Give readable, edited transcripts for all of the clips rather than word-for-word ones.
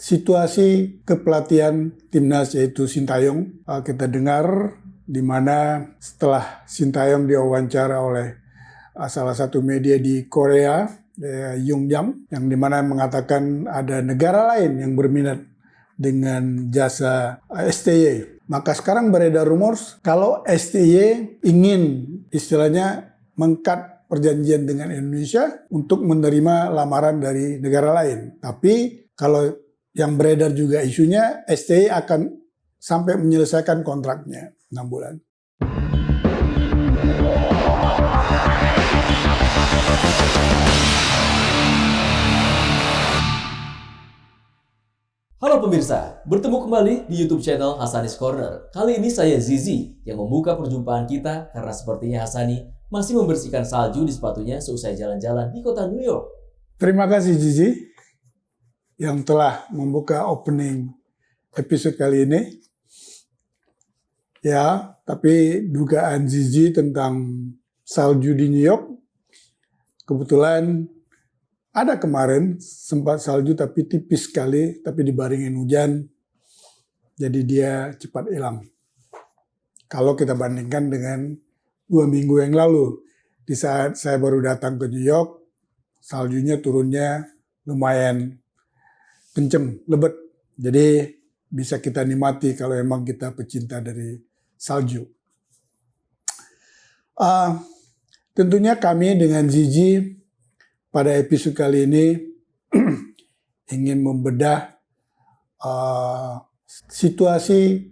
situasi kepelatihan timnas yaitu Sintayong, kita dengar di mana setelah Sintayong diwawancara oleh salah satu media di Korea, Yongjang, yang dimana mengatakan ada negara lain yang berminat dengan jasa STY. Maka sekarang beredar rumor kalau STY ingin istilahnya mengkat perjanjian dengan Indonesia untuk menerima lamaran dari negara lain. Tapi kalau yang beredar juga isunya STY akan sampai menyelesaikan kontraknya 6 bulan. Halo pemirsa, bertemu kembali di YouTube channel Hasanis Corner. Kali ini saya Zizi yang membuka perjumpaan kita karena sepertinya Hasani masih membersihkan salju di sepatunya seusai jalan-jalan di kota New York. Terima kasih Zizi yang telah membuka opening episode kali ini. Ya, tapi dugaan Zizi tentang salju di New York kebetulan ada kemarin sempat salju tapi tipis sekali, tapi dibaringin hujan, jadi dia cepat hilang. Kalau kita bandingkan dengan 2 minggu yang lalu, di saat saya baru datang ke New York, saljunya turunnya lumayan kenceng, lebat. Jadi bisa kita nikmati kalau emang kita pecinta dari salju. Tentunya kami dengan Zizi pada episode kali ini ingin membedah situasi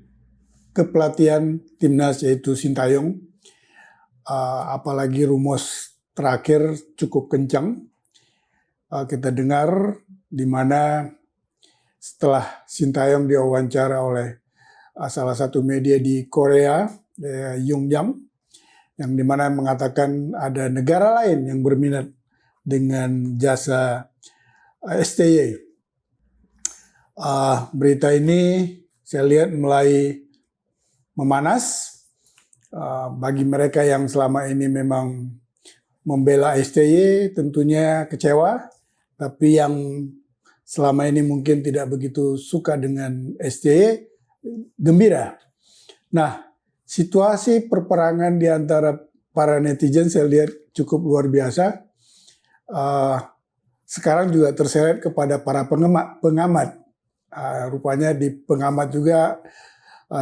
kepelatihan timnas yaitu Sintayong, apalagi rumus terakhir cukup kencang. Kita dengar di mana setelah Sintayong diwawancara oleh salah satu media di Korea, Yongjang, yang dimana mengatakan ada negara lain yang berminat dengan jasa STY. Berita ini saya lihat mulai memanas bagi mereka yang selama ini memang membela STY, tentunya kecewa, tapi yang selama ini mungkin tidak begitu suka dengan STY, gembira. Nah, situasi perperangan di antara para netizen saya lihat cukup luar biasa. Sekarang juga terseret kepada para pengamat. Rupanya di pengamat juga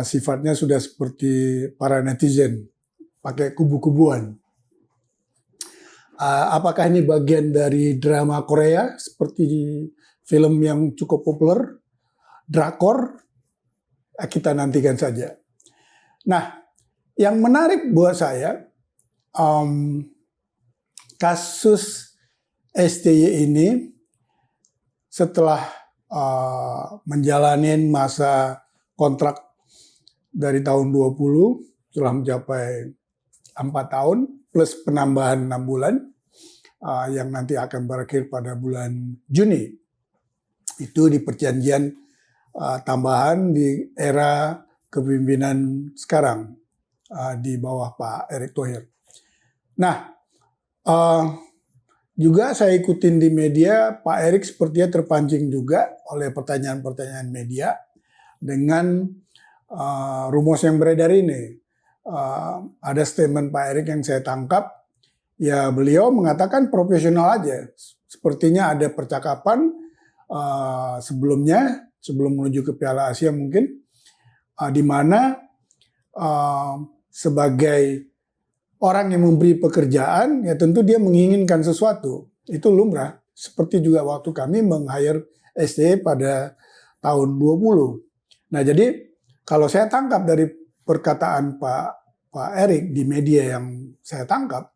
sifatnya sudah seperti para netizen, pakai kubu-kubuan. Apakah ini bagian dari drama Korea seperti di film yang cukup populer, drakor? Kita nantikan saja. Nah, yang menarik buat saya, kasus STY ini setelah menjalani masa kontrak dari tahun 20 telah mencapai 4 tahun plus penambahan 6 bulan yang nanti akan berakhir pada bulan Juni. Itu di perjanjian tambahan di era kepemimpinan sekarang di bawah Pak Erick Thohir. Nah, juga saya ikutin di media, Pak Erick sepertinya terpancing juga oleh pertanyaan-pertanyaan media dengan rumus yang beredar ini. Ada statement Pak Erick yang saya tangkap, ya beliau mengatakan profesional aja. Sepertinya ada percakapan sebelumnya, sebelum menuju ke Piala Asia mungkin, di mana sebagai orang yang memberi pekerjaan, ya tentu dia menginginkan sesuatu. Itu lumrah. Seperti juga waktu kami meng-hire STY pada tahun 20. Nah jadi kalau saya tangkap dari perkataan Pak Erick di media yang saya tangkap,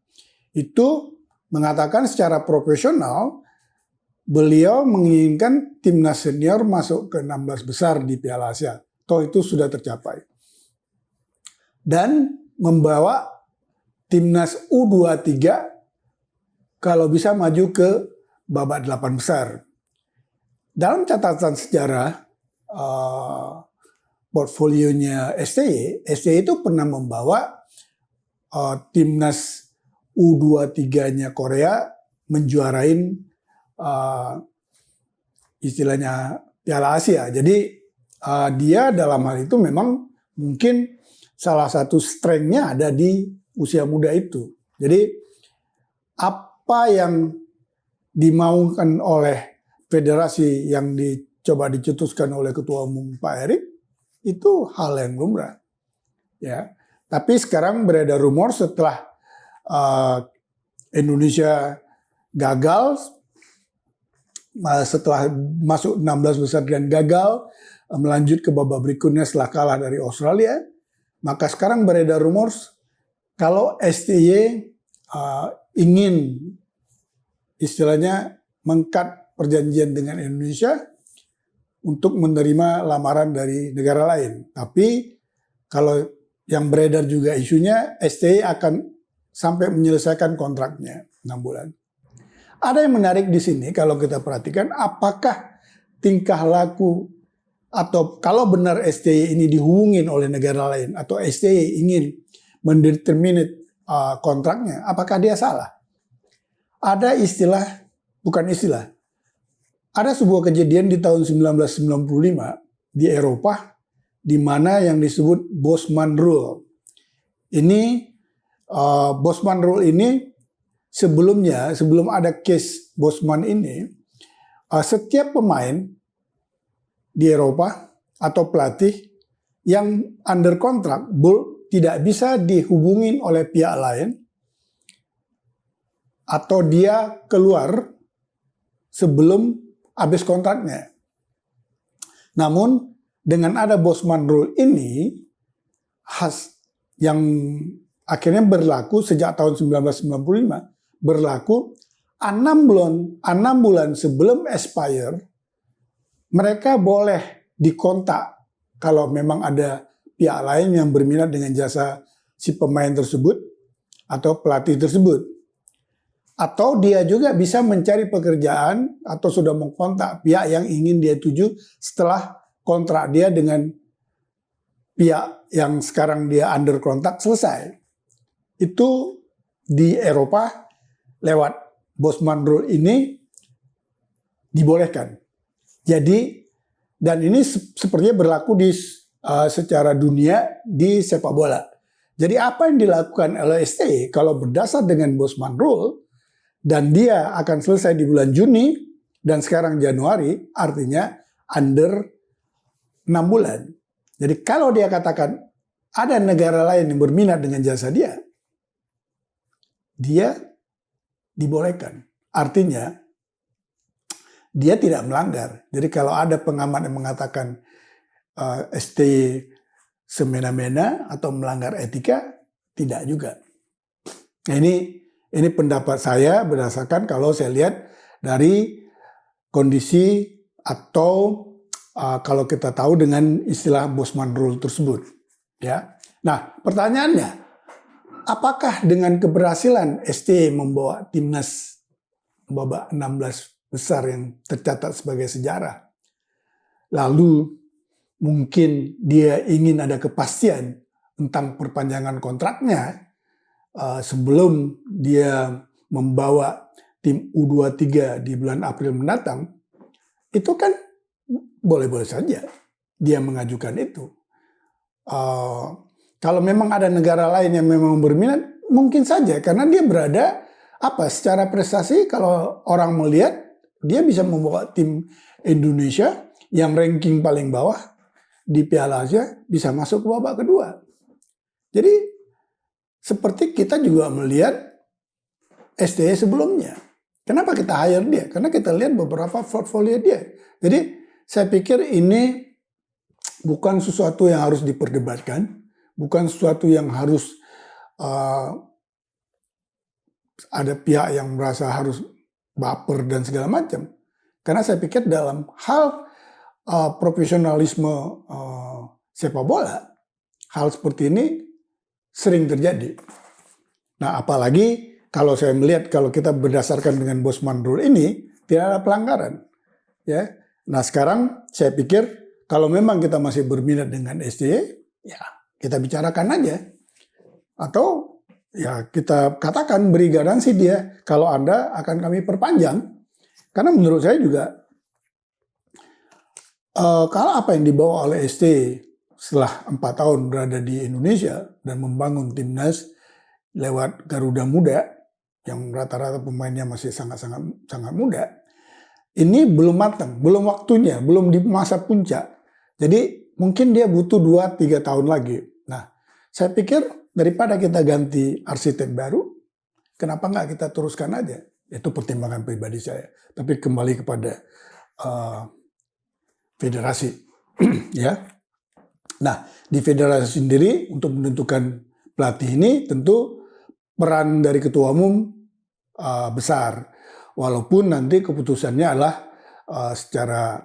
itu mengatakan secara profesional, beliau menginginkan timnas senior masuk ke 16 besar di Piala Asia. Toh itu sudah tercapai. Dan membawa timnas U23 kalau bisa maju ke babak 8 besar. Dalam catatan sejarah portfolionya STY itu pernah membawa timnas U23-nya Korea menjuarain istilahnya Piala Asia. Jadi dia dalam hal itu memang mungkin salah satu strength-nya ada di usia muda itu. Jadi apa yang dimaukan oleh federasi yang dicoba dicetuskan oleh Ketua Umum Pak Erick itu hal yang lumrah. Ya, tapi sekarang beredar rumor setelah Indonesia gagal, setelah masuk 16 besar dan gagal, melanjut ke babak berikutnya setelah kalah dari Australia, maka sekarang beredar rumor kalau STY ingin istilahnya mengkat perjanjian dengan Indonesia untuk menerima lamaran dari negara lain. Tapi kalau yang beredar juga isunya STY akan sampai menyelesaikan kontraknya 6 bulan. Ada yang menarik di sini kalau kita perhatikan apakah tingkah laku atau kalau benar STY ini dihubungin oleh negara lain atau STY ingin mendeterminate kontraknya, apakah dia salah? Ada ada sebuah kejadian di tahun 1995 di Eropa di mana yang disebut Bosman Rule. Ini Bosman Rule ini sebelum ada case Bosman ini, setiap pemain di Eropa atau pelatih yang under kontrak tidak bisa dihubungin oleh pihak lain atau dia keluar sebelum habis kontraknya. Namun dengan ada Bosman Rule ini yang akhirnya berlaku sejak tahun 1995, berlaku 6 bulan sebelum expire, mereka boleh dikontak kalau memang ada pihak lain yang berminat dengan jasa si pemain tersebut atau pelatih tersebut. Atau dia juga bisa mencari pekerjaan atau sudah mengkontak pihak yang ingin dia tuju setelah kontrak dia dengan pihak yang sekarang dia under kontrak selesai. Itu di Eropa lewat Bosman Rule ini dibolehkan. Jadi dan ini sepertinya berlaku di secara dunia di sepak bola. Jadi apa yang dilakukan oleh STY kalau berdasar dengan Bosman Rule dan dia akan selesai di bulan Juni dan sekarang Januari, artinya under 6 bulan. Jadi kalau dia katakan ada negara lain yang berminat dengan jasa dia dibolehkan. Artinya dia tidak melanggar. Jadi kalau ada pengamat yang mengatakan STY semena-mena atau melanggar etika, tidak juga. Nah, ini pendapat saya berdasarkan kalau saya lihat dari kondisi atau kalau kita tahu dengan istilah Bosman Rule tersebut. Ya. Nah, pertanyaannya, apakah dengan keberhasilan STY membawa timnas babak 16 besar yang tercatat sebagai sejarah, lalu mungkin dia ingin ada kepastian tentang perpanjangan kontraknya sebelum dia membawa tim U23 di bulan April mendatang, itu kan boleh-boleh saja dia mengajukan itu. Kalau memang ada negara lain yang memang berminat, mungkin saja karena dia berada secara prestasi kalau orang melihat dia bisa membawa tim Indonesia yang ranking paling bawah di Piala Asia bisa masuk ke babak kedua. Jadi seperti kita juga melihat STY sebelumnya. Kenapa kita hire dia? Karena kita lihat beberapa portfolio dia. Jadi saya pikir ini bukan sesuatu yang harus diperdebatkan, bukan sesuatu yang harus ada pihak yang merasa harus baper dan segala macam. Karena saya pikir dalam hal profesionalisme sepak bola, hal seperti ini sering terjadi. Nah, apalagi kalau saya melihat kalau kita berdasarkan dengan Bosman Rule ini tidak ada pelanggaran, ya. Nah, sekarang saya pikir kalau memang kita masih berminat dengan STY, ya kita bicarakan aja. Atau ya kita katakan beri garansi dia kalau Anda akan kami perpanjang. Karena menurut saya juga Kalau apa yang dibawa oleh ST setelah 4 tahun berada di Indonesia dan membangun timnas lewat Garuda Muda yang rata-rata pemainnya masih sangat muda, ini belum matang, belum waktunya, belum di masa puncak. Jadi mungkin dia butuh 2-3 tahun lagi. Nah, saya pikir daripada kita ganti arsitek baru, kenapa nggak kita teruskan aja? Itu pertimbangan pribadi saya. Tapi kembali kepada federasi, ya. Nah, di federasi sendiri untuk menentukan pelatih ini tentu peran dari ketua umum besar. Walaupun nanti keputusannya adalah secara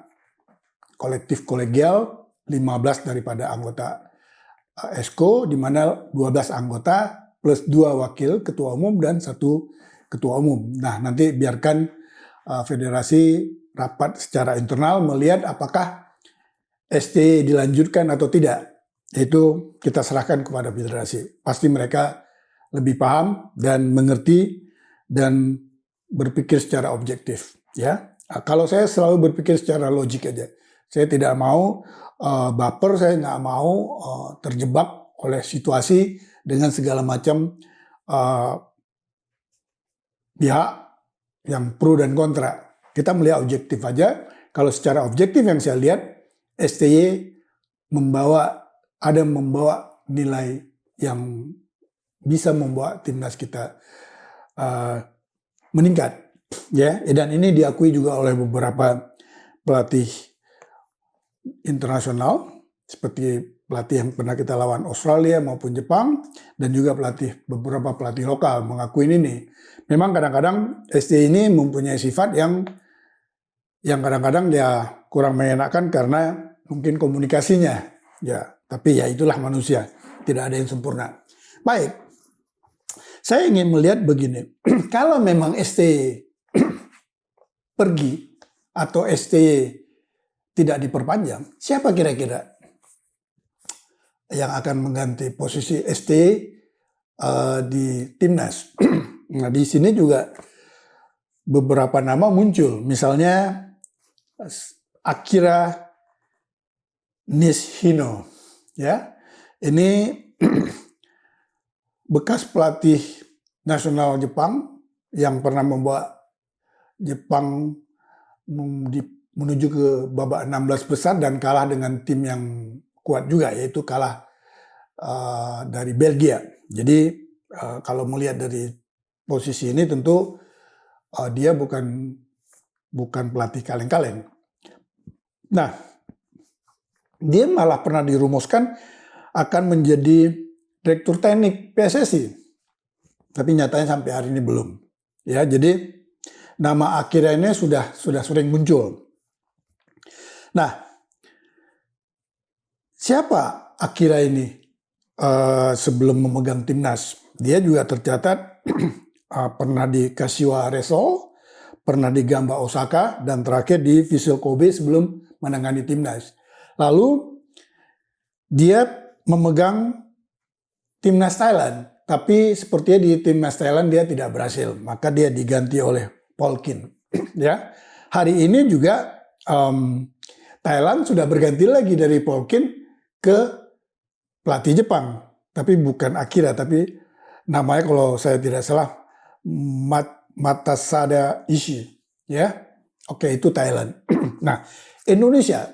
kolektif kolegial 15 daripada anggota ESCO, di mana 12 anggota plus 2 wakil ketua umum dan 1 ketua umum. Nah, nanti biarkan federasi rapat secara internal melihat apakah ST dilanjutkan atau tidak. Itu kita serahkan kepada federasi. Pasti mereka lebih paham dan mengerti dan berpikir secara objektif. Ya, kalau saya selalu berpikir secara logik aja. Saya tidak mau baper, saya nggak mau terjebak oleh situasi dengan segala macam pihak yang pro dan kontra. Kita melihat objektif aja. Kalau secara objektif yang saya lihat, STY membawa nilai yang bisa membawa timnas kita meningkat, ya. Dan ini diakui juga oleh beberapa pelatih internasional seperti pelatih yang pernah kita lawan Australia maupun Jepang, dan juga beberapa pelatih lokal mengakui ini. Memang kadang-kadang STY ini mempunyai sifat yang kadang-kadang ya kurang mengenakan karena mungkin komunikasinya, ya. Tapi ya itulah manusia, tidak ada yang sempurna. Baik, saya ingin melihat begini, kalau memang STY pergi atau STY tidak diperpanjang, siapa kira-kira yang akan mengganti posisi STY di timnas? Nah, di sini juga beberapa nama muncul, misalnya Akira Nishino, ya. Ini bekas pelatih nasional Jepang yang pernah membawa Jepang menuju ke babak 16 besar dan kalah dengan tim yang kuat juga, yaitu kalah dari Belgia. Jadi kalau melihat dari posisi ini tentu dia bukan pelatih kaleng-kaleng. Nah, dia malah pernah dirumuskan akan menjadi direktur teknik PSSI. Tapi nyatanya sampai hari ini belum. Ya, jadi nama Akira ini sudah sering muncul. Nah, siapa Akira ini sebelum memegang timnas? Dia juga tercatat pernah di Kashiwa Reysol, pernah di Gamba Osaka, dan terakhir di Vissel Kobe sebelum menangani timnas. Lalu dia memegang timnas Thailand, tapi sepertinya di timnas Thailand dia tidak berhasil, maka dia diganti oleh Paul Kin. Ya, hari ini juga Thailand sudah berganti lagi dari Paul Kin ke pelatih Jepang, tapi bukan Akira, tapi namanya kalau saya tidak salah Matasada Ishii, ya. Oke, itu Thailand. Nah, Indonesia,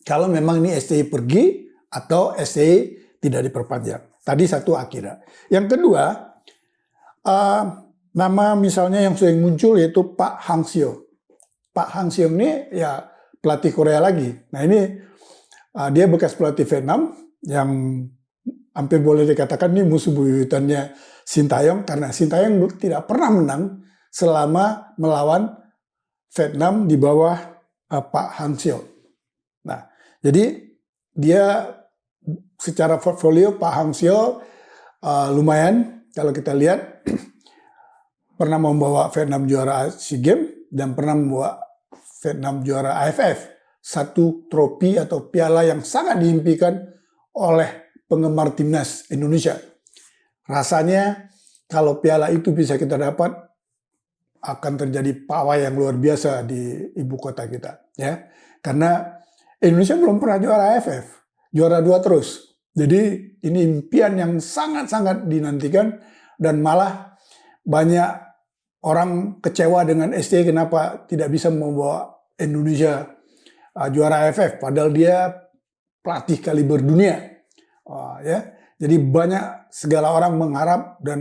kalau memang ini STY pergi atau STY tidak diperpanjang. Tadi satu Akira. Yang kedua, nama misalnya yang sering muncul yaitu Pak Hang Seo. Pak Hang Seo ini ya pelatih Korea lagi. Nah, ini dia bekas pelatih Vietnam yang hampir boleh dikatakan ini musuh buyutannya Sintayong, karena Sintayong tidak pernah menang selama melawan Vietnam di bawah Pak Hang Seo. Nah, jadi dia secara portfolio Pak Hang Seo lumayan kalau kita lihat pernah membawa Vietnam juara SEA Games dan pernah membawa Vietnam juara AFF, satu trofi atau piala yang sangat diimpikan oleh penggemar timnas Indonesia. Rasanya kalau piala itu bisa kita dapat, akan terjadi pawai yang luar biasa di ibu kota kita, ya. Karena Indonesia belum pernah juara AFF, juara 2 terus. Jadi ini impian yang sangat-sangat dinantikan dan malah banyak orang kecewa dengan STY kenapa tidak bisa membawa Indonesia juara AFF, padahal dia pelatih kaliber dunia. Ya, jadi banyak segala orang mengharap dan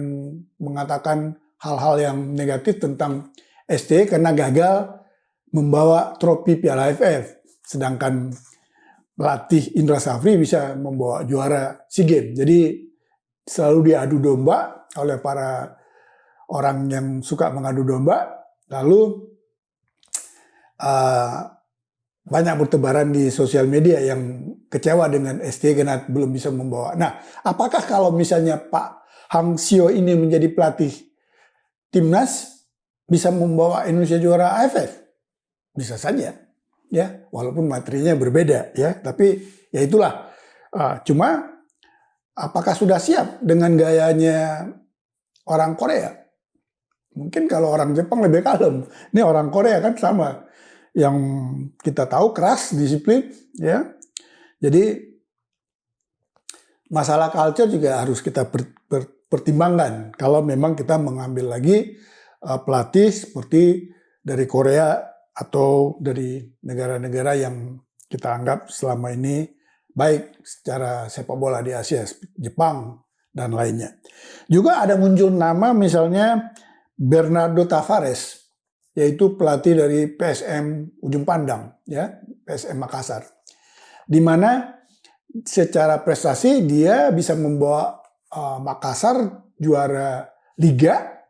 mengatakan hal-hal yang negatif tentang STY karena gagal membawa trofi Piala AFF. Sedangkan pelatih Indra Safri bisa membawa juara SEA Games. Jadi selalu diadu domba oleh para orang yang suka mengadu domba. Lalu banyak bertebaran di sosial media yang kecewa dengan STY karena belum bisa membawa. Nah, apakah kalau misalnya Pak Hang Seo ini menjadi pelatih timnas bisa membawa Indonesia juara AFF? Bisa saja, ya, walaupun materinya berbeda, ya. Tapi ya itulah. Cuma apakah sudah siap dengan gayanya orang Korea? Mungkin kalau orang Jepang lebih kalem. Ini orang Korea kan sama. Yang kita tahu keras, disiplin, ya. Jadi masalah culture juga harus kita pertimbangkan kalau memang kita mengambil lagi pelatih seperti dari Korea atau dari negara-negara yang kita anggap selama ini baik secara sepak bola di Asia, Jepang dan lainnya. Juga ada muncul nama misalnya Bernardo Tavares, yaitu pelatih dari PSM Ujung Pandang, ya, PSM Makassar. Di mana secara prestasi dia bisa membawa Makassar juara liga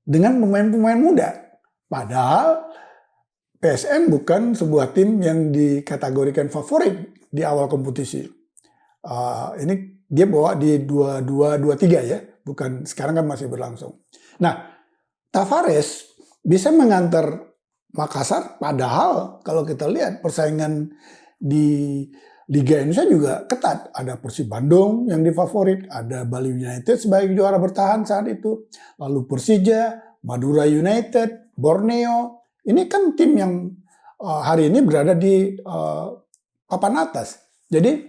dengan pemain-pemain muda. Padahal PSM bukan sebuah tim yang dikategorikan favorit di awal kompetisi. Ini dia bawa di 22-23 ya, bukan sekarang kan masih berlangsung. Nah, Tavares bisa mengantar Makassar, padahal kalau kita lihat persaingan di Liga Indonesia juga ketat. Ada Persib Bandung yang difavorit, ada Bali United sebagai juara bertahan saat itu, lalu Persija, Madura United, Borneo. Ini kan tim yang hari ini berada di papan atas. Jadi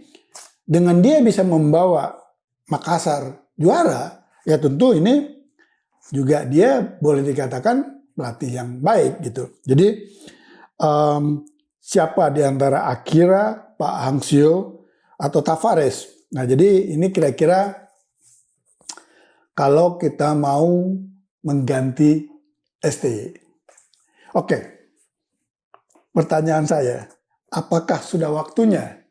dengan dia bisa membawa Makassar juara, ya tentu ini juga dia boleh dikatakan pelatih yang baik gitu. Jadi siapa di antara Akira, Pak Hang Seo, atau Tavares? Nah, jadi ini kira-kira kalau kita mau mengganti STY. Oke, pertanyaan saya, apakah sudah waktunya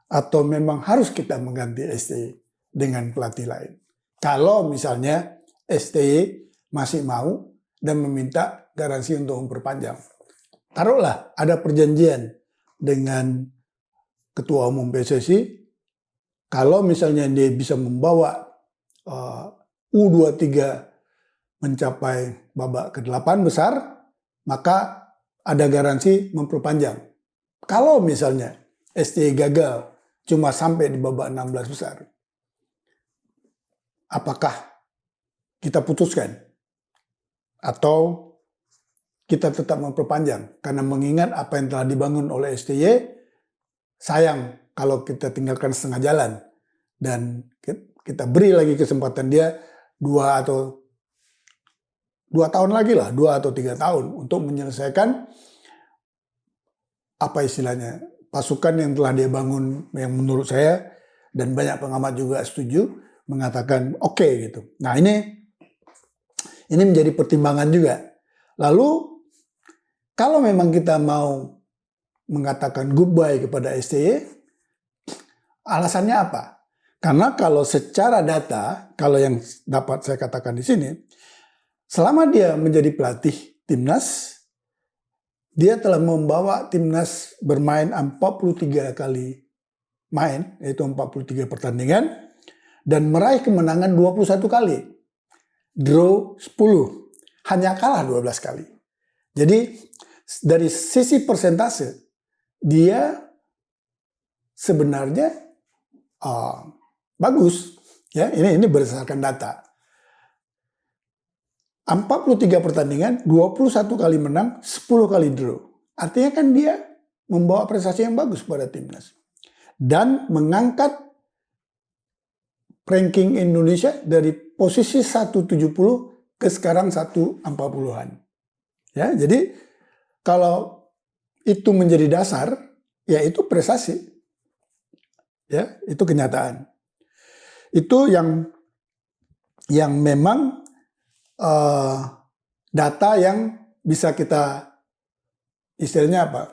atau memang harus kita mengganti STY dengan pelatih lain? Kalau misalnya STY masih mau dan meminta garansi untuk memperpanjang. Taruhlah ada perjanjian dengan Ketua Umum PSSI, kalau misalnya dia bisa membawa U23 mencapai babak ke-8 besar, maka ada garansi memperpanjang. Kalau misalnya STY gagal cuma sampai di babak 16 besar, apakah kita putuskan? Atau kita tetap memperpanjang? Karena mengingat apa yang telah dibangun oleh STY, sayang kalau kita tinggalkan setengah jalan dan kita beri lagi kesempatan dia 2 tahun lagi lah, 2 atau 3 tahun untuk menyelesaikan apa istilahnya pasukan yang telah dia bangun, yang menurut saya dan banyak pengamat juga setuju mengatakan oke gitu. Nah ini menjadi pertimbangan juga. Lalu kalau memang kita mau mengatakan goodbye kepada STY, alasannya apa? Karena kalau secara data, kalau yang dapat saya katakan di sini, selama dia menjadi pelatih timnas, dia telah membawa timnas bermain 43 kali main, yaitu 43 pertandingan, dan meraih kemenangan 21 kali. Draw 10, hanya kalah 12 kali. Jadi dari sisi persentase, dia sebenarnya bagus. Ya, ini berdasarkan data. 43 pertandingan, 21 kali menang, 10 kali draw. Artinya kan dia membawa prestasi yang bagus pada timnas dan mengangkat ranking Indonesia dari posisi 170 ke sekarang 140-an. Ya, jadi kalau itu menjadi dasar, ya itu prestasi. Ya, itu kenyataan. Itu yang memang data yang bisa kita istilahnya apa?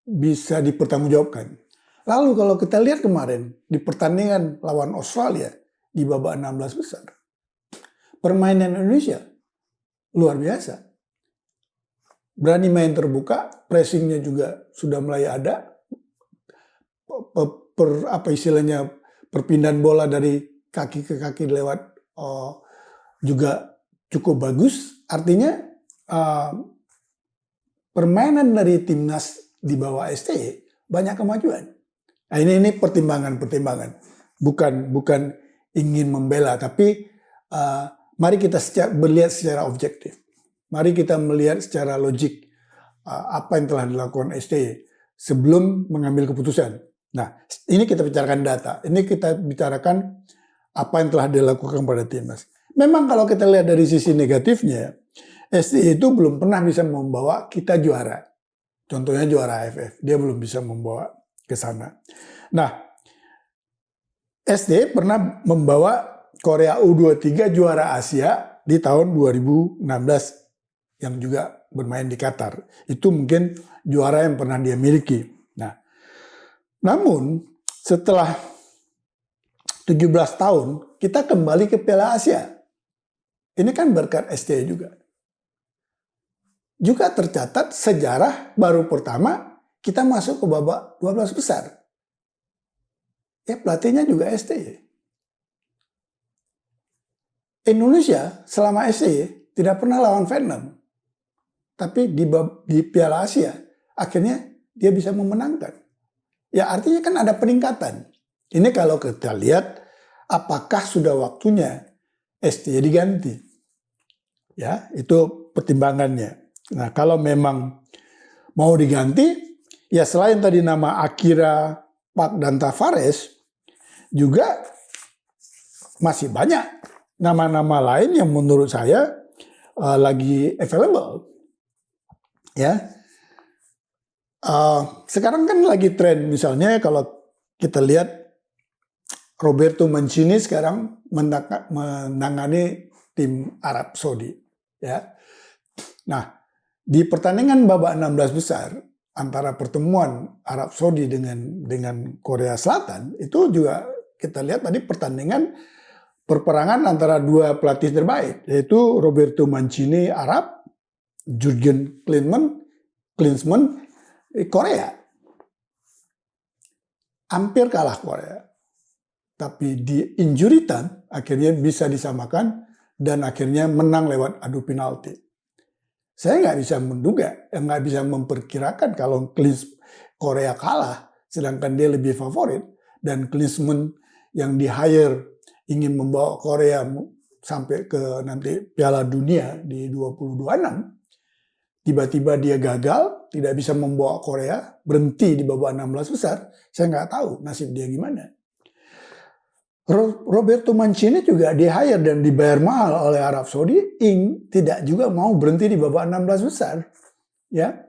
Bisa dipertanggungjawabkan. Lalu kalau kita lihat kemarin di pertandingan lawan Australia di babak 16 besar, permainan Indonesia luar biasa. Berani main terbuka, pressingnya juga sudah mulai ada. Perpindahan bola dari kaki ke kaki lewat juga cukup bagus. Artinya permainan dari timnas di bawah STY banyak kemajuan. Nah, ini pertimbangan. Bukan ingin membela, tapi mari kita melihat secara objektif. Mari kita melihat secara logik apa yang telah dilakukan STY sebelum mengambil keputusan. Nah, ini kita bicarakan data. Ini kita bicarakan apa yang telah dilakukan pada timnas. Memang kalau kita lihat dari sisi negatifnya, STY itu belum pernah bisa membawa kita juara. Contohnya juara AFF, dia belum bisa membawa ke sana. Nah, STY pernah membawa Korea U23 juara Asia di tahun 2016 yang juga bermain di Qatar. Itu mungkin juara yang pernah dia miliki. Nah, namun setelah 17 tahun kita kembali ke Piala Asia. Ini kan berkat STY juga. Juga tercatat sejarah baru pertama kita masuk ke babak 12 besar. Ya, pelatihnya juga STY. Indonesia selama STY tidak pernah lawan Vietnam. Tapi di Piala Asia akhirnya dia bisa memenangkan. Ya, artinya kan ada peningkatan. Ini kalau kita lihat apakah sudah waktunya STY diganti. Ya, itu pertimbangannya. Nah, kalau memang mau diganti, ya selain tadi nama Akira, Park, dan Tavares, juga masih banyak nama-nama lain yang menurut saya lagi available. Ya, sekarang kan lagi tren, misalnya kalau kita lihat Roberto Mancini sekarang menangani tim Arab Saudi. Ya, nah di pertandingan babak 16 besar antara pertemuan Arab Saudi dengan Korea Selatan itu juga kita lihat tadi pertandingan perperangan antara dua pelatih terbaik, yaitu Roberto Mancini Arab, Jurgen Klinsmann Korea. Hampir kalah Korea. Tapi di injury time akhirnya bisa disamakan dan akhirnya menang lewat adu penalti. Saya nggak bisa menduga, nggak bisa memperkirakan kalau Korea kalah, sedangkan dia lebih favorit, dan Klinsmann yang di-hire ingin membawa Korea sampai ke nanti Piala Dunia di 2026, tiba-tiba dia gagal, tidak bisa membawa Korea, berhenti di babak 16 besar, saya nggak tahu nasib dia gimana. Roberto Mancini juga di-hire dan dibayar mahal oleh Arab Saudi, tidak juga mau berhenti di babak 16 besar. Ya,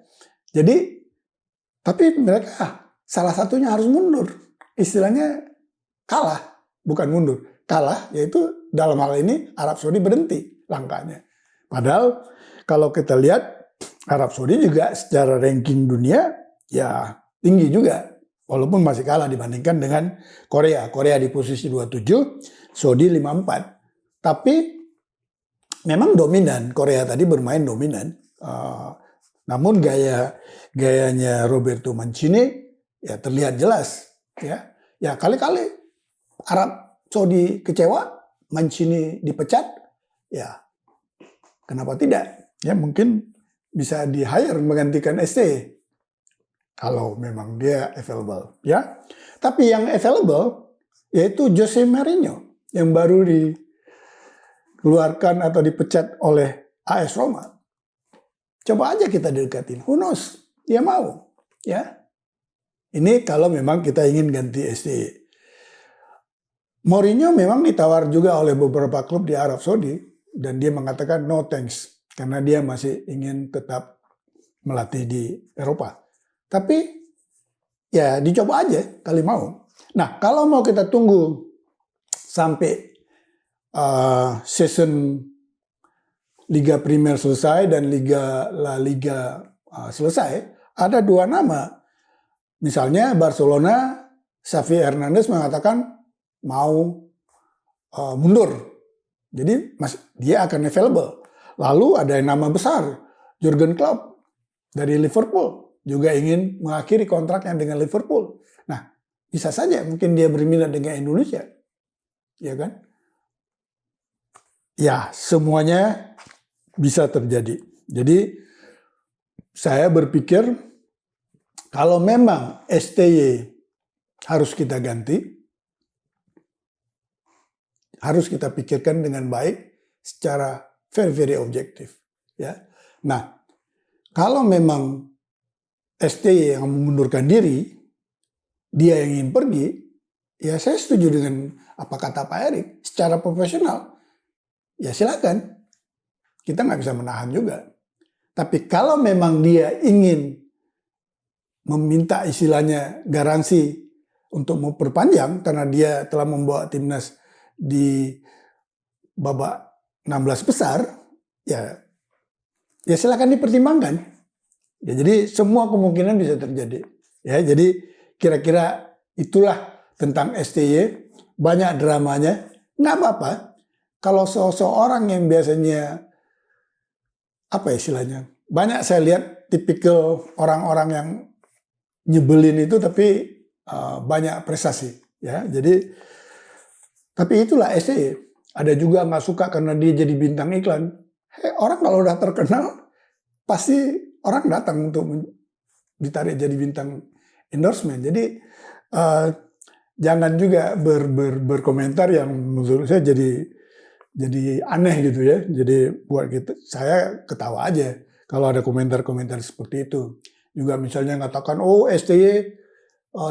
jadi, tapi mereka salah satunya harus mundur. Istilahnya kalah, bukan mundur. Kalah, yaitu dalam hal ini Arab Saudi berhenti langkahnya. Padahal kalau kita lihat Arab Saudi juga secara ranking dunia ya tinggi juga. Walaupun masih kalah dibandingkan dengan Korea. Korea di posisi 27, Saudi 54. Tapi memang dominan. Korea tadi bermain dominan. Namun gayanya Roberto Mancini ya terlihat jelas. Ya kali-kali Arab Saudi kecewa, Mancini dipecat. Ya kenapa tidak? Ya mungkin bisa di-hire menggantikan STY. Kalau memang dia available, ya. Tapi yang available yaitu Jose Mourinho yang baru dikeluarkan atau dipecat oleh AS Roma. Coba aja kita deketin, who knows? Dia mau, ya. Ini kalau memang kita ingin ganti STY. Mourinho memang ditawar juga oleh beberapa klub di Arab Saudi dan dia mengatakan no thanks karena dia masih ingin tetap melatih di Eropa. Tapi ya dicoba aja kali mau. Nah, kalau mau kita tunggu sampai season Liga Primer selesai dan La Liga selesai, ada dua nama. Misalnya Barcelona, Xavi Hernandez mengatakan mau mundur. Jadi dia akan available. Lalu ada yang nama besar, Jurgen Klopp dari Liverpool juga ingin mengakhiri kontraknya dengan Liverpool. Nah, bisa saja mungkin dia berminat dengan Indonesia. Ya kan? Ya, semuanya bisa terjadi. Jadi saya berpikir kalau memang STY harus kita ganti, harus kita pikirkan dengan baik secara very objektif. Ya. Nah, kalau memang STY yang mengundurkan diri, dia yang ingin pergi, ya saya setuju dengan apa kata Pak Erik. Secara profesional, ya silakan. Kita nggak bisa menahan juga. Tapi kalau memang dia ingin meminta istilahnya garansi untuk mau perpanjang karena dia telah membawa timnas di babak 16 besar, ya silakan dipertimbangkan. Ya, jadi semua kemungkinan bisa terjadi. Ya, jadi kira-kira itulah tentang STY. Banyak dramanya, nggak apa-apa. Kalau seseorang yang biasanya apa istilahnya? Banyak saya lihat tipikal orang-orang yang nyebelin itu tapi banyak prestasi, ya. Jadi tapi itulah STY. Ada juga nggak suka karena dia jadi bintang iklan. Orang kalau udah terkenal pasti orang datang untuk ditarik jadi bintang endorsement. Jadi jangan juga berkomentar yang menurut saya jadi aneh gitu ya. Jadi buat kita, saya ketawa aja kalau ada komentar-komentar seperti itu. Juga misalnya mengatakan, oh STY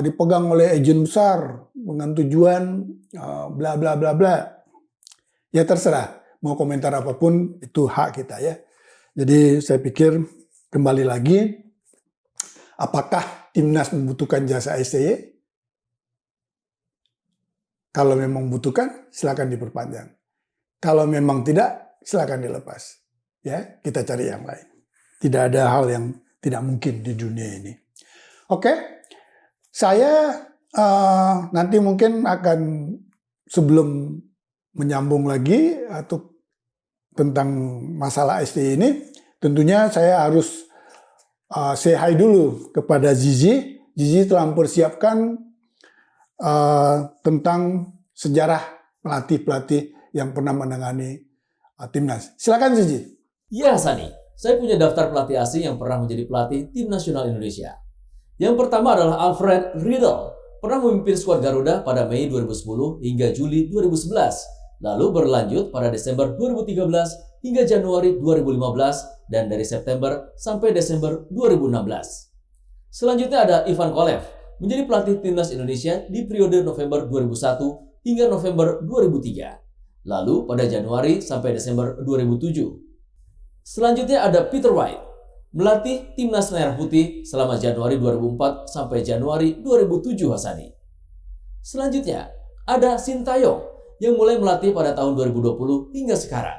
dipegang oleh agen besar dengan tujuan bla bla bla bla. Ya terserah, mau komentar apapun itu hak kita ya. Jadi saya pikir kembali lagi, apakah timnas membutuhkan jasa STY? Kalau memang membutuhkan, silakan diperpanjang. Kalau memang tidak, silakan dilepas. Ya, kita cari yang lain. Tidak ada hal yang tidak mungkin di dunia ini. Oke, saya nanti mungkin akan sebelum menyambung lagi atau tentang masalah STY ini, tentunya saya harus say hi dulu kepada Zizi. Zizi telah mempersiapkan tentang sejarah pelatih-pelatih yang pernah menangani timnas. Silakan Zizi. Ya Sani, saya punya daftar pelatih asing yang pernah menjadi pelatih tim nasional Indonesia. Yang pertama adalah Alfred Riedel, pernah memimpin skuad Garuda pada Mei 2010 hingga Juli 2011, lalu berlanjut pada Desember 2013 hingga Januari 2015 dan dari September sampai Desember 2016. Selanjutnya ada Ivan Kolev, menjadi pelatih timnas Indonesia di periode November 2001 hingga November 2003, lalu pada Januari sampai Desember 2007. Selanjutnya ada Peter White, melatih timnas Merah Putih selama Januari 2004 sampai Januari 2007 Hasani. Selanjutnya ada Sintayong yang mulai melatih pada tahun 2020 hingga sekarang.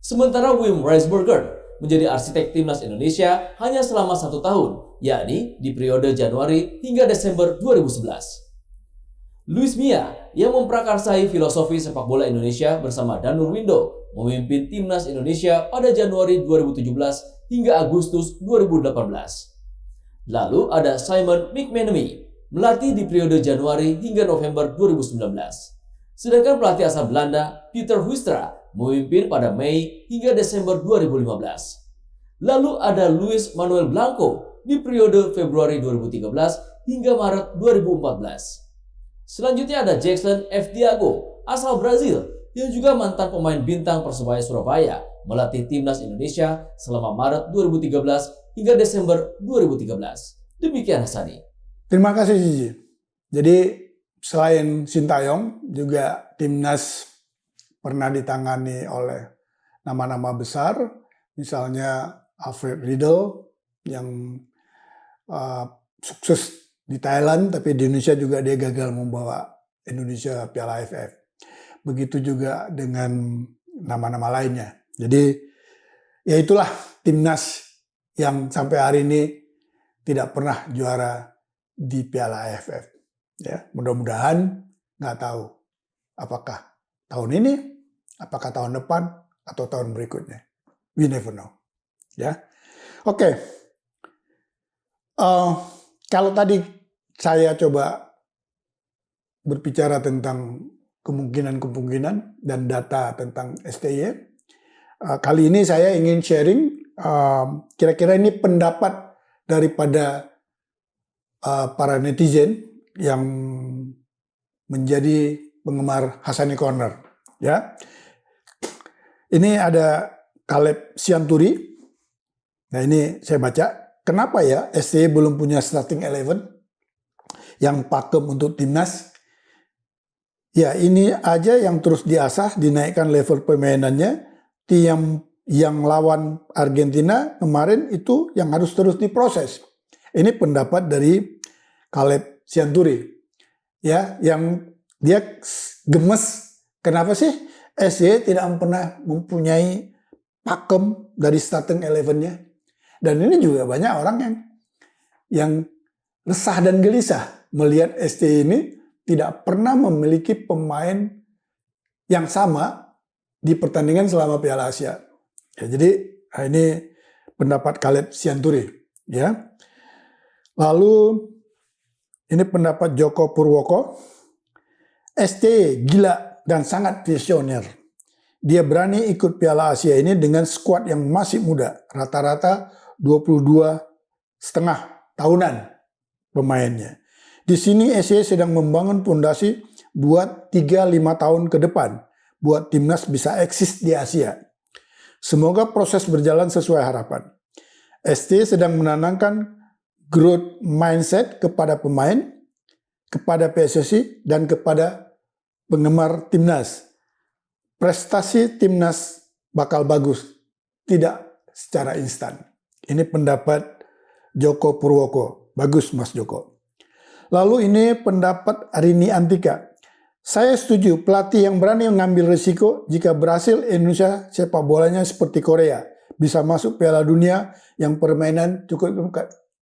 Sementara Wim Reisberger menjadi arsitek timnas Indonesia hanya selama 1 tahun, yakni di periode Januari hingga Desember 2011. Luis Mia yang memprakarsai filosofi sepak bola Indonesia bersama Danur Windo memimpin timnas Indonesia pada Januari 2017 hingga Agustus 2018. Lalu ada Simon McManamy melatih di periode Januari hingga November 2019. Sedangkan pelatih asal Belanda Peter Huistra memimpin pada Mei hingga Desember 2015. Lalu ada Luis Manuel Blanco di periode Februari 2013 hingga Maret 2014. Selanjutnya ada Jackson F. Diago, asal Brazil, yang juga mantan pemain bintang Persebaya Surabaya, melatih timnas Indonesia selama Maret 2013 hingga Desember 2013. Demikian Hasani. Terima kasih Gigi. Jadi selain Sintayong juga timnas pernah ditangani oleh nama-nama besar, misalnya Alfred Riedel yang sukses di Thailand, tapi di Indonesia juga dia gagal membawa Indonesia Piala AFF. Begitu juga dengan nama-nama lainnya. Jadi ya itulah timnas yang sampai hari ini tidak pernah juara di Piala AFF. Ya, mudah-mudahan, nggak tahu apakah tahun ini, apakah tahun depan, atau tahun berikutnya. We never know. Ya, oke. Kalau tadi saya coba berbicara tentang kemungkinan-kemungkinan dan data tentang STY, kali ini saya ingin sharing kira-kira ini pendapat daripada para netizen yang menjadi penggemar Hassani Corner. Ya, ini ada Caleb Sianturi. Nah ini saya baca, kenapa ya STY belum punya starting 11 yang pakem untuk timnas? Ya ini aja yang terus diasah, dinaikkan level permainannya. Tim yang lawan Argentina kemarin itu yang harus terus diproses. Ini pendapat dari Caleb Sianturi. Ya, yang dia gemes, kenapa sih STY tidak pernah mempunyai pakem dari starting 11-nya? Dan ini juga banyak orang yang resah dan gelisah melihat STY ini tidak pernah memiliki pemain yang sama di pertandingan selama Piala Asia. Ya, jadi ini pendapat Caleb Sianturi. Ya. Lalu ini pendapat Joko Purwoko. STY gila dan sangat visioner. Dia berani ikut Piala Asia ini dengan skuad yang masih muda, rata-rata 22,5 tahunan pemainnya. Di sini STY sedang membangun fondasi buat 3-5 tahun ke depan, buat timnas bisa eksis di Asia. Semoga proses berjalan sesuai harapan. STY sedang menanamkan growth mindset kepada pemain, kepada PSSI, dan kepada penggemar timnas. Prestasi timnas bakal bagus, tidak secara instan. Ini pendapat Joko Purwoko. Bagus Mas Joko. Lalu ini pendapat Arini Antika. Saya setuju pelatih yang berani mengambil risiko jika berhasil Indonesia sepak bolanya seperti Korea. Bisa masuk Piala Dunia yang permainan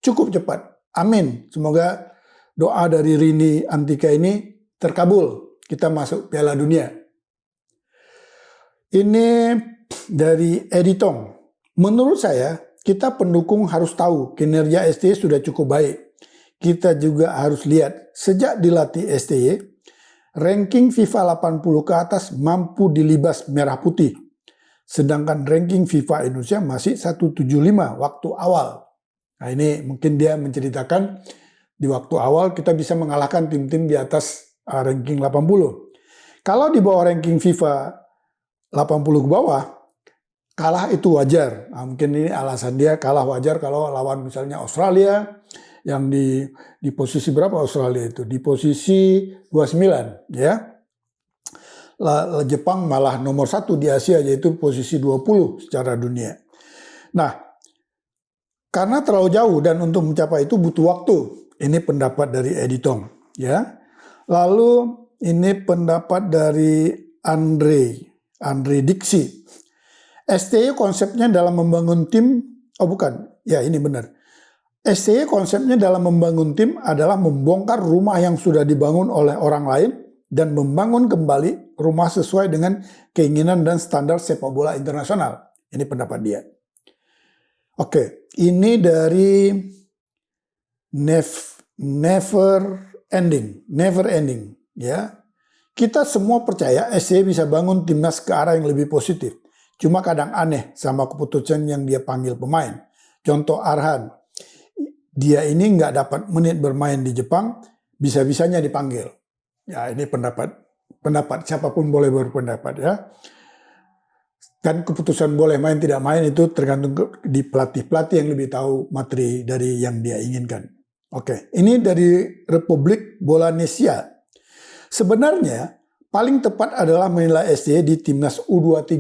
cukup cepat. Amin. Semoga doa dari Rini Antika ini terkabul. Kita masuk Piala Dunia. Ini dari Edi Tong. Menurut saya, kita pendukung harus tahu kinerja STY sudah cukup baik. Kita juga harus lihat, sejak dilatih STY, ranking FIFA 80 ke atas mampu dilibas merah putih. Sedangkan ranking FIFA Indonesia masih 175 waktu awal. Nah ini mungkin dia menceritakan di waktu awal kita bisa mengalahkan tim-tim di atas ranking 80. Kalau di bawah ranking FIFA 80 ke bawah, kalah itu wajar. Nah, mungkin ini alasan dia kalah wajar kalau lawan misalnya Australia, yang di posisi berapa Australia itu? Di posisi 29, ya. Jepang malah nomor 1 di Asia, yaitu posisi 20 secara dunia. Nah, karena terlalu jauh dan untuk mencapai itu butuh waktu. Ini pendapat dari Edi Tong, ya. Lalu ini pendapat dari Andre Diksi. STY konsepnya dalam membangun tim, ini benar. STY konsepnya dalam membangun tim adalah membongkar rumah yang sudah dibangun oleh orang lain dan membangun kembali rumah sesuai dengan keinginan dan standar sepak bola internasional. Ini pendapat dia. Oke, ini dari Never Ending, ya. Kita semua percaya STY bisa bangun timnas ke arah yang lebih positif. Cuma kadang aneh sama keputusan yang dia panggil pemain. Contoh Arhan. Dia ini nggak dapat menit bermain di Jepang, bisa-bisanya dipanggil. Ya ini pendapat siapapun boleh berpendapat ya. Dan keputusan boleh main tidak main itu tergantung di pelatih yang lebih tahu materi dari yang dia inginkan. Oke, ini dari Republik Bolanesia. Sebenarnya paling tepat adalah menilai STY di Timnas U23.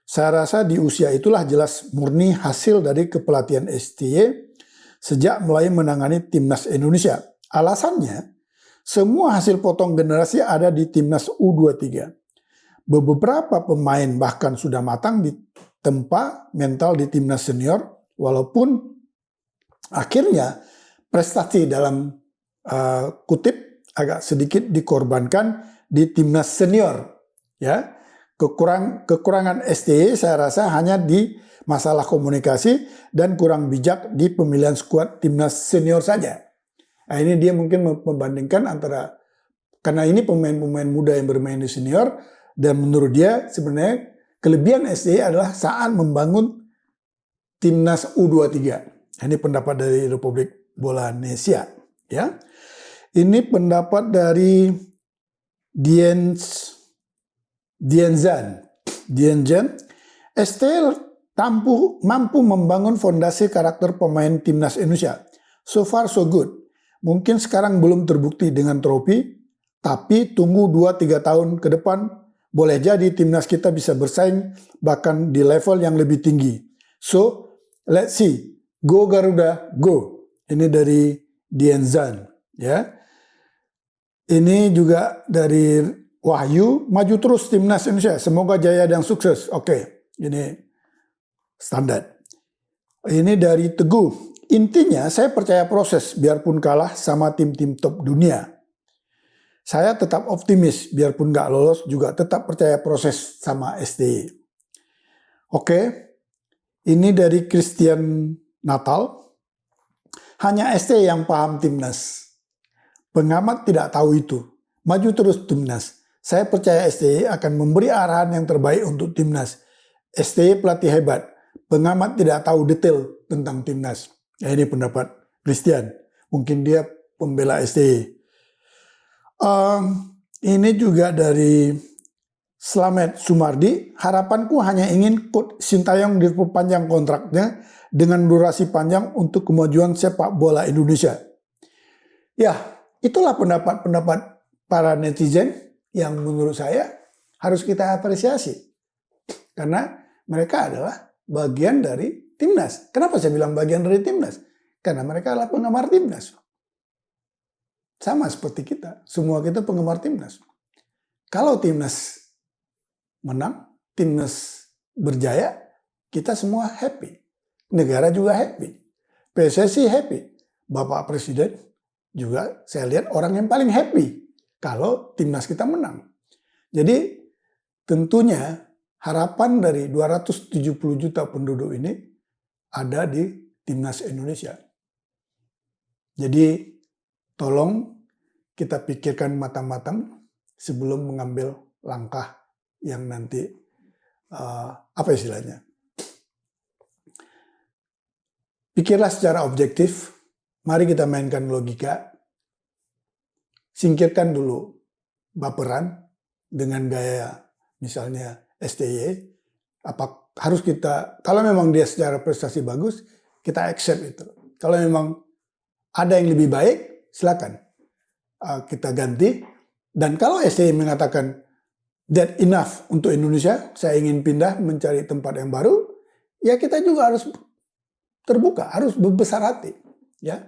Saya rasa di usia itulah jelas murni hasil dari kepelatihan STY sejak mulai menangani Timnas Indonesia. Alasannya, semua hasil potong generasi ada di Timnas U23. Beberapa pemain bahkan sudah matang di tempa mental di Timnas Senior, walaupun akhirnya prestasi dalam kutip agak sedikit dikorbankan di Timnas Senior. Ya, kekurangan STY saya rasa hanya di masalah komunikasi dan kurang bijak di pemilihan skuad Timnas Senior saja. Nah, ini dia mungkin membandingkan antara, karena ini pemain-pemain muda yang bermain di senior, dan menurut dia sebenarnya kelebihan STY adalah saat membangun Timnas U23. Ini pendapat dari Republik Bolanesia, ya. Ini pendapat dari Dienzan. STY mampu membangun fondasi karakter pemain Timnas Indonesia. So far so good. Mungkin sekarang belum terbukti dengan trofi, tapi tunggu 2-3 tahun ke depan boleh jadi Timnas kita bisa bersaing bahkan di level yang lebih tinggi. So, let's see. Go Garuda, go. Ini dari Dienzan, ya. Ini juga dari Wahyu, maju terus Timnas Indonesia. Semoga jaya dan sukses. Oke, ini standar. Ini dari Teguh. Intinya saya percaya proses biarpun kalah sama tim-tim top dunia. Saya tetap optimis biarpun nggak lolos juga tetap percaya proses sama STY. Oke, ini dari Christian Natal. Hanya STY yang paham Timnas. Pengamat tidak tahu itu. Maju terus Timnas. Saya percaya STY akan memberi arahan yang terbaik untuk Timnas. STY pelatih hebat. Pengamat tidak tahu detail tentang Timnas. Ya, ini pendapat Christian. Mungkin dia pembela STY. Ini juga dari Slamet Sumardi. Harapanku hanya ingin Coach Sintayong diperpanjang kontraknya dengan durasi panjang untuk kemajuan sepak bola Indonesia. Ya, itulah pendapat-pendapat para netizen yang menurut saya harus kita apresiasi. Karena mereka adalah bagian dari Timnas. Kenapa saya bilang bagian dari Timnas? Karena mereka adalah penggemar Timnas. Sama seperti kita. Semua kita penggemar Timnas. Kalau Timnas menang, Timnas berjaya, kita semua happy. Negara juga happy. PSSI happy. Bapak Presiden juga saya lihat orang yang paling happy kalau Timnas kita menang. Jadi tentunya harapan dari 270 juta penduduk ini ada di Timnas Indonesia. Jadi tolong kita pikirkan matang-matang sebelum mengambil langkah yang nanti apa istilahnya? Pikirlah secara objektif. Mari kita mainkan logika. Singkirkan dulu baperan dengan gaya misalnya STY. Apa harus kita, kalau memang dia secara prestasi bagus, kita accept itu. Kalau memang ada yang lebih baik, silakan kita ganti. Dan kalau STY mengatakan that enough untuk Indonesia, saya ingin pindah mencari tempat yang baru, ya kita juga harus terbuka, harus berbesar hati. Ya,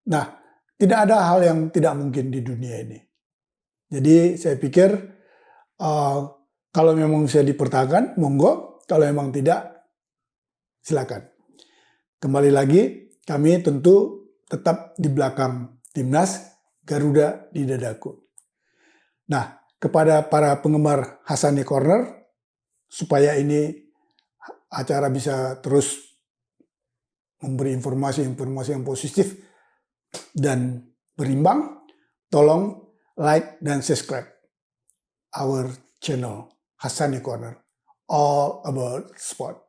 nah tidak ada hal yang tidak mungkin di dunia ini. Jadi saya pikir kalau memang bisa dipertahankan, monggo. Kalau memang tidak, silakan. Kembali lagi, kami tentu tetap di belakang Timnas, Garuda di dadaku. Nah, kepada para penggemar Hassani Corner, supaya ini acara bisa terus memberi informasi-informasi yang positif dan berimbang, tolong like dan subscribe our channel Hassani Corner, all about sport.